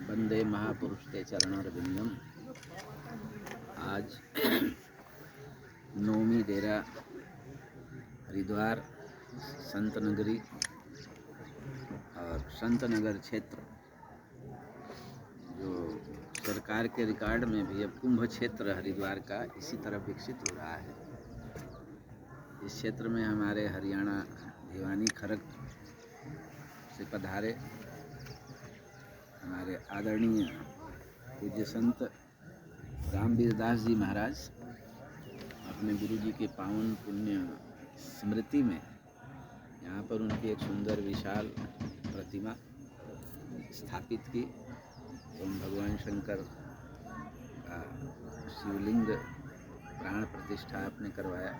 वंदे महापुरुष के चरणोरविंदम। आज नौमी डेरा हरिद्वार संत नगरी और संत नगर क्षेत्र जो सरकार के रिकॉर्ड में भी अब कुंभ क्षेत्र हरिद्वार का इसी तरह विकसित हो रहा है। इस क्षेत्र में हमारे हरियाणा भिवानी खरग से पधारे हमारे आदरणीय पूज्य संत रामवीर दास जी महाराज अपने गुरु जी के पावन पुण्य स्मृति में यहाँ पर उनकी एक सुंदर विशाल प्रतिमा स्थापित की एवं भगवान शंकर का शिवलिंग प्राण प्रतिष्ठा आपने करवाया।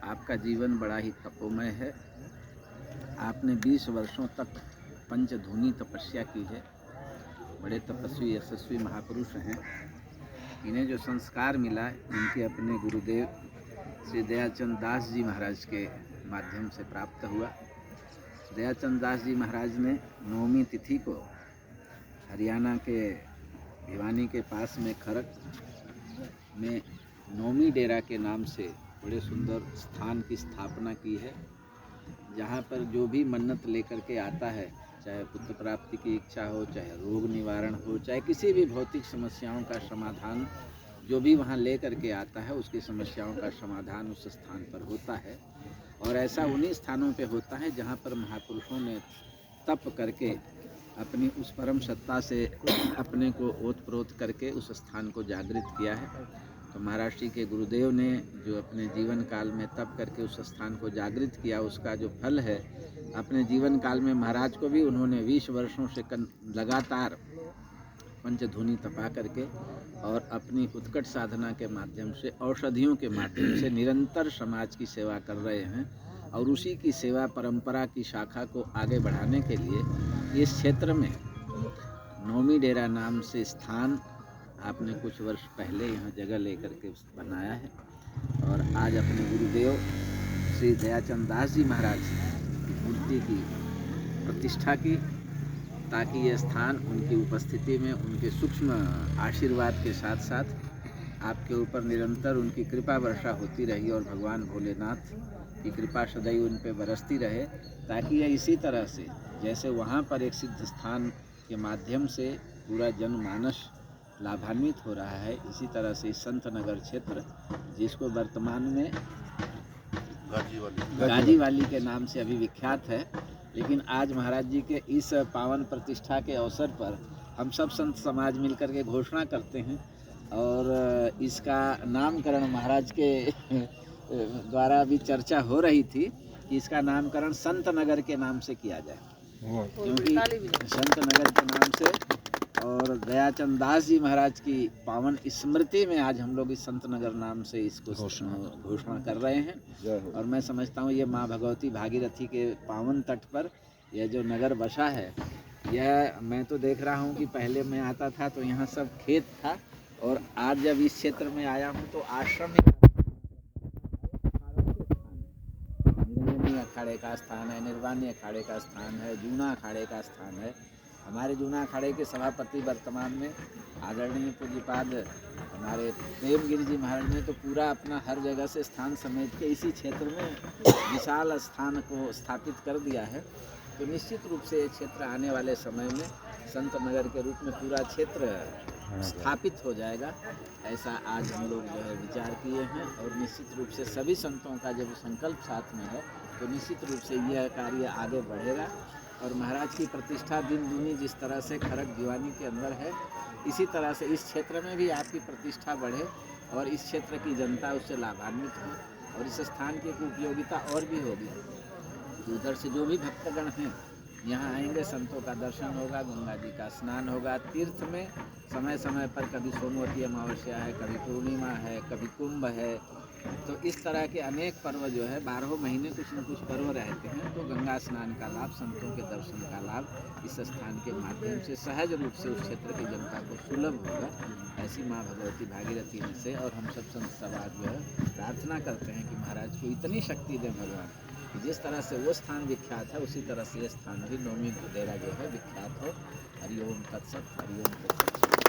आपका जीवन बड़ा ही तपोमय है। आपने 20 वर्षों तक पंचधूनी तपस्या की है। बड़े तपस्वी यशस्वी महापुरुष हैं। इन्हें जो संस्कार मिला इनके अपने गुरुदेव श्री दयाचंद दास जी महाराज के माध्यम से प्राप्त हुआ। दयाचंद दास जी महाराज ने नौमी तिथि को हरियाणा के भिवानी के पास में खरग में नौमी डेरा के नाम से बड़े सुंदर स्थान की स्थापना की है, जहाँ पर जो भी मन्नत लेकर के आता है, चाहे पुत्र प्राप्ति की इच्छा हो, चाहे रोग निवारण हो, चाहे किसी भी भौतिक समस्याओं का समाधान जो भी वहाँ ले करके आता है उसकी समस्याओं का समाधान उस स्थान पर होता है। और ऐसा उन्हीं स्थानों पे होता है जहाँ पर महापुरुषों ने तप करके अपनी उस परम सत्ता से अपने को ओतप्रोत करके उस स्थान को जागृत किया है। तो महाराष्ट्र के गुरुदेव ने जो अपने जीवन काल में तप करके उस स्थान को जागृत किया, उसका जो फल है अपने जीवन काल में महाराज को भी उन्होंने 20 वर्षों से लगातार पंचधूनी तपा करके और अपनी उत्कट साधना के माध्यम से, औषधियों के माध्यम से निरंतर समाज की सेवा कर रहे हैं। और उसी की सेवा परंपरा की शाखा को आगे बढ़ाने के लिए इस क्षेत्र में नौमी डेरा नाम से स्थान आपने कुछ वर्ष पहले यहाँ जगह लेकर के बनाया है। और आज अपने गुरुदेव श्री दयाचंद दास जी महाराज की मूर्ति की प्रतिष्ठा की, ताकि ये स्थान उनकी उपस्थिति में उनके सूक्ष्म आशीर्वाद के साथ साथ आपके ऊपर निरंतर उनकी कृपा वर्षा होती रही और भगवान भोलेनाथ की कृपा सदैव उन पर बरसती रहे, ताकि यह इसी तरह से जैसे वहाँ पर एक सिद्ध स्थान के माध्यम से पूरा जनमानस लाभान्वित हो रहा है, इसी तरह से संत नगर क्षेत्र जिसको वर्तमान में गाजीवाली के नाम से अभी विख्यात है, लेकिन आज महाराज जी के इस पावन प्रतिष्ठा के अवसर पर हम सब संत समाज मिलकर के घोषणा करते हैं और इसका नामकरण महाराज के द्वारा भी चर्चा हो रही थी कि इसका नामकरण संत नगर के नाम से किया जाए, क्योंकि संत नगर के नाम से और दयाचंद दास जी महाराज की पावन स्मृति में आज हम लोग इस संत नगर नाम से इसको घोषणा कर रहे हैं। और मैं समझता हूँ ये माँ भगवती भागीरथी के पावन तट पर यह जो नगर बसा है, यह मैं तो देख रहा हूँ कि पहले मैं आता था तो यहाँ सब खेत था, और आज जब इस क्षेत्र में आया हूँ तो आश्रम निरंजनी अखाड़े का स्थान है, निर्वाणी अखाड़े का स्थान है, जूना अखाड़े का स्थान है। हमारे जूना अखाड़े के सभापति वर्तमान में आदरणीय पूज्यपाद हमारे प्रेमगिरि जी महाराज ने तो पूरा अपना हर जगह से स्थान समेट के इसी क्षेत्र में विशाल स्थान को स्थापित कर दिया है। तो निश्चित रूप से ये क्षेत्र आने वाले समय में संत नगर के रूप में पूरा क्षेत्र स्थापित हो जाएगा, ऐसा आज हम लोग जो है विचार किए हैं। और निश्चित रूप से सभी संतों का जब संकल्प साथ में है तो निश्चित रूप से यह कार्य आगे बढ़ेगा। और महाराज की प्रतिष्ठा दिन दूनी जिस तरह से खरग भिवानी के अंदर है, इसी तरह से इस क्षेत्र में भी आपकी प्रतिष्ठा बढ़े और इस क्षेत्र की जनता उससे लाभान्वित हो और इस स्थान की उपयोगिता और भी होगी। उधर से जो भी भक्तगण हैं यहाँ आएंगे, संतों का दर्शन होगा, गंगा जी का स्नान होगा। तीर्थ में समय समय पर कभी सोमवती अमावस्या है, कभी पूर्णिमा है, कभी कुंभ है, तो इस तरह के अनेक पर्व जो है 12 महीने कुछ न कुछ पर्व रहते हैं। तो गंगा स्नान का लाभ, संतों के दर्शन का लाभ इस स्थान के माध्यम से सहज रूप से उस क्षेत्र की जनता को सुलभ होगा, ऐसी माँ भगवती भागीरथी से और हम सब संत समाज जो है प्रार्थना करते हैं कि महाराज को इतनी शक्ति दें भगवान कि जिस तरह से वो स्थान विख्यात है उसी तरह से ये स्थान भी नौमी डेरा जो है विख्यात हो। हरिओम तत्सत, हरिओम तत्सत।